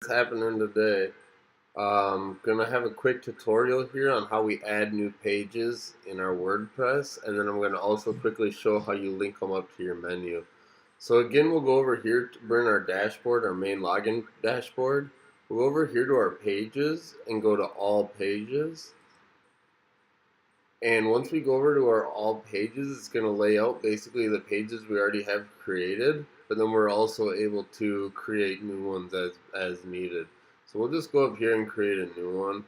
Happening today. Gonna have a quick tutorial here on how we add new pages in our WordPress, and then I'm gonna also quickly show how you link them up to your menu. So again, we'll go over here to bring our dashboard, our main login dashboard. We'll go over here to our pages and go to all pages. And once we go over to our all pages, it's going to lay out basically the pages we already have created, but then we're also able to create new ones as needed. So we'll just go up here and create a new one.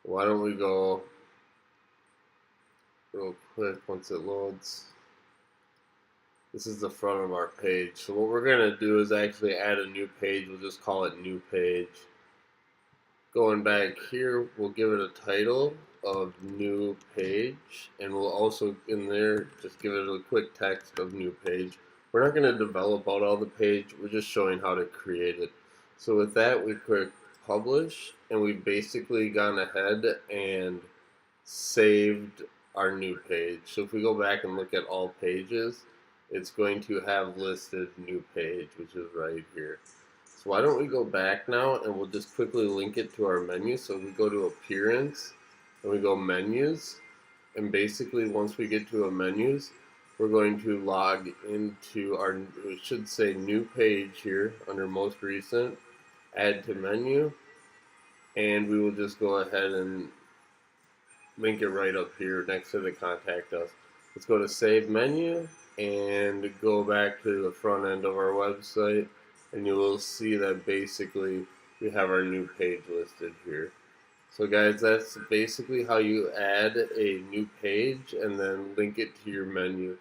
Why don't we go real quick once it loads. This is the front of our page. So what we're going to do is actually add a new page. We'll just call it new page. Going back here, we'll give it a title of new page, and we'll also in there just give it a quick text of new page. We're not going to develop out all the page, we're just showing how to create it. So with that, we click publish, and we've basically gone ahead and saved our new page. So if we go back and look at all pages, it's going to have listed new page, which is right here. So why don't we go back now and we'll just quickly link it to our menu. So we go to appearance and we go menus, and basically once we get to a menus, we're going to log into our, it should say new page here under most recent, add to menu, and we will just go ahead and link it right up here next to the contact us. Let's go to save menu and go back to the front end of our website, and you will see that basically we have our new page listed here. So guys, that's basically how you add a new page and then link it to your menu.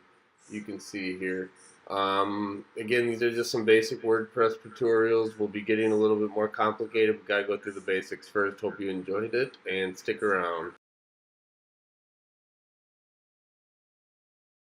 You can see here. Again, these are just some basic WordPress tutorials. We'll be getting a little bit more complicated. We've got to go through the basics first. Hope you enjoyed it, and stick around.